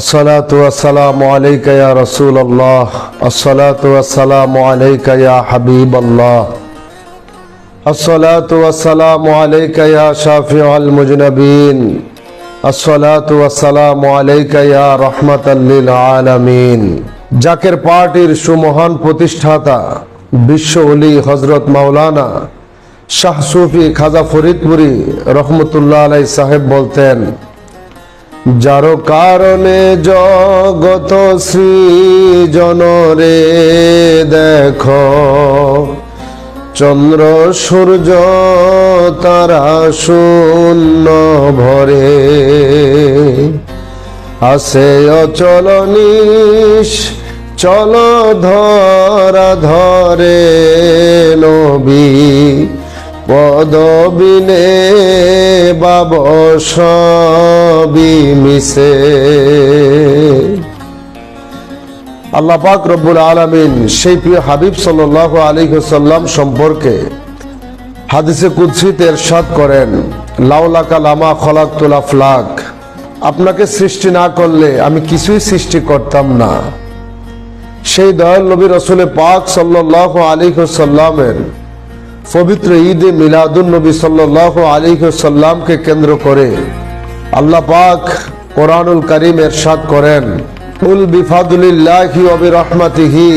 الصلاة والسلام عليك يا رسول الله الصلاة والسلام عليك يا حبيب الله الصلاة والسلام عليك يا شافع المذنبين الصلاة والسلام عليك يا رحمة للعالمين জাকের পার্টির সুমহান প্রতিষ্ঠাতা বিশ্ব ওলি হযরত মাওলানা শাহ সুফি খাজা ফরিদপুরি রহমতুল্লাহ আলাইহি সাহেব বলতেন, যার কারণে জগত সৃজন রে দেখো, চন্দ্র সূর্য তারা শূন্য ভরে, আছে অচল নিশ চল ধরা ধরে নবী, পদবিনে বাব সবই মিশে। আল্লাহ পাক রব্বুল আলামিন সেই প্রিয় হাবিব সাল্লাল্লাহু আলাইহি ওয়াসাল্লাম সম্পর্কে হাদিসে কুদসিতে ইরশাদ করেন, লাউলাকা লামা খলাকতুল আফলাক, আপনাকে সৃষ্টি না করলে আমি কিছুই সৃষ্টি করতাম না। সেই দয়াল নবী রাসূল পাক সাল্লাল্লাহু আলাইহি ওয়াসাল্লামের পবিত্র ঈদে মিলাদুন নবী সাল্লাল্লাহু আলাইহি ওয়াসাল্লামকে কেন্দ্র করে আল্লাহ পাক কোরআনুল কারীম ইরশাদ করেন, কুল বিফাদলিল্লাহি ওয়া বিরহমাতিহি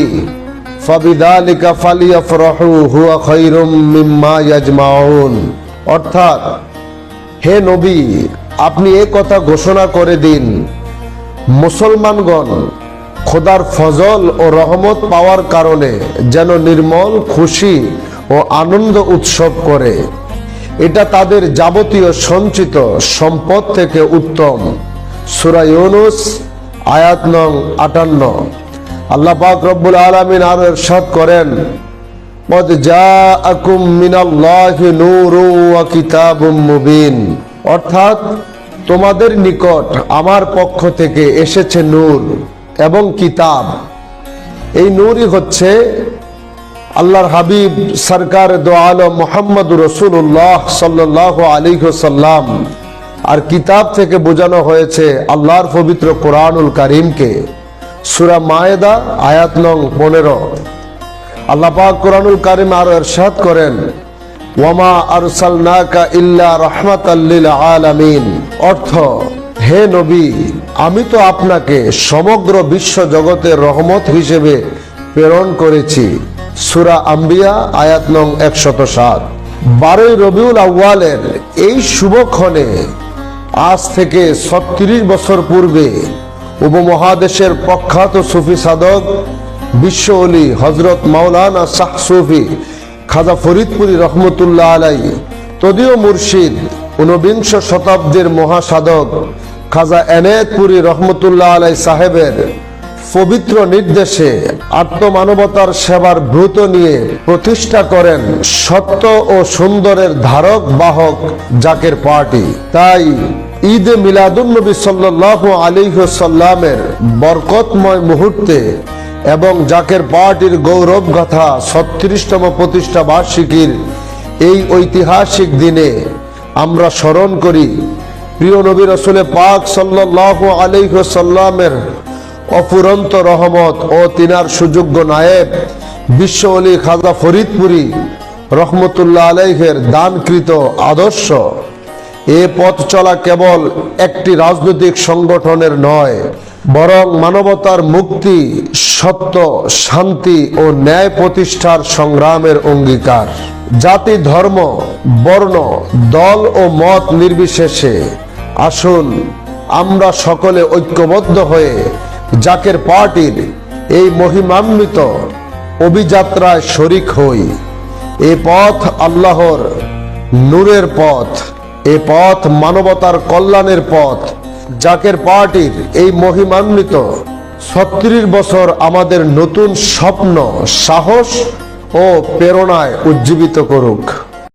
ফাবিযালিকা ফালিয়াফরাহু হুয়া খায়রুম মিম্মা ইয়াজমাউন। অর্থাৎ, হে নবী, আপনি এই কথা ঘোষণা করে দিন, মুসলমানগণ খোদার ফজল ও রহমত পাওয়ার কারণে যেন নির্মল খুশি ও আনন্দ উৎসব করে, এটা তাদের যাবতীয় সঞ্চিত সম্পদ থেকে উত্তম। সূরা ইউনূস আয়াত নং ৫৮। আল্লাহ পাক রব্বুল আলামিন আরো ইরশাদ করেন, কদ জাআকুম মিনাল্লাহি নূরুন ওয়া কিতাবুম মুবিন। অর্থাৎ, তোমাদের নিকট আমার পক্ষ থেকে এসেছে নূর এবং কিতাব। এই নূরই হচ্ছে আল্লাহর হাবিব সরকার দো আলম মুহাম্মদুর রাসূলুল্লাহ সাল্লাল্লাহু আলাইহি ওয়াসাল্লাম, আর কিতাব থেকে বোঝানো হয়েছে আল্লাহর পবিত্র কোরআনুল কারীমকে। সূরা মায়েদা আয়াত নং ১৫। আল্লাহ পাক কোরআনুল কারীম আরো ইরশাদ করেন, ওয়ামা আরসালনাকা ইল্লা রাহমাতাল লিল আলামিন। অর্থ, হে নবী, আমি তো আপনাকে সমগ্র বিশ্ব জগতের রহমত হিসেবে প্রেরণ করেছি। সূরা আম্বিয়া আয়াত নং ১০৭। ১২ই রবিউল আউয়ালের এই শুভক্ষণে আজ থেকে ৩৬ বছর পূর্বে উপমহাদেশের প্রখ্যাত সুফি সাধক বিশ্ব ওলি হযরত মাওলানা শাহ সুফি খাজা ফরিদপুরি রহমতুল্লাহ আলাইহি, তদীয় মুর্শিদ, ১৯বিংশ শতাব্দীর মহাসাধক খাজা এনায়েতপুরি রহমতুল্লাহ আলাইহি সাহেবের পবিত্র নির্দেশে আত্মমানবতার সেবার ব্রত নিয়ে প্রতিষ্ঠা করেন সত্য ও সুন্দরের ধারক বাহক জাকের পার্টি। তাই ঈদে মিলাদুন নবী সাল্লাল্লাহু আলাইহি ওয়াসাল্লামের বরকতময় মুহূর্তে এবং জাকের পার্টির গৌরব গাথা ৩৬তম প্রতিষ্ঠা বার্ষিকীর এই ঐতিহাসিক দিনে আমরা স্মরণ করি প্রিয় নবী রাসূল পাক সাল্লাল্লাহু আলাইহি ওয়াসাল্লামের অফুরন্ত রহমত ও তিনার সুযোগ্য নায়েব বিশ্ব ওলি খাজা ফরিদপুরি রহমতুল্লাহ আলাইহির দানকৃত আদর্শ। এ পথ চলা কেবল একটি রাজনৈতিক সংগঠনের নয়, বরং মানবতার মুক্তি, সত্য, শান্তি ও ন্যায় প্রতিষ্ঠার সংগ্রামের অঙ্গীকার। জাতি, ধর্ম, বর্ণ, দল ও মত নির্বিশেষে আসুন আমরা সকলে ঐক্যবদ্ধ হয়ে জাকের পার্টির এই মহিমান্বিত অভিযাত্রায় শরিক হই। এ পথ আল্লাহর নূরের পথ, এ পথ মানবতার কল্যাণের পথ। জাকের পার্টির এই মহিমান্বিত ৩৬ বছর আমাদের নতুন স্বপ্ন, সাহস ও প্রেরণায় উজ্জীবিত করুক।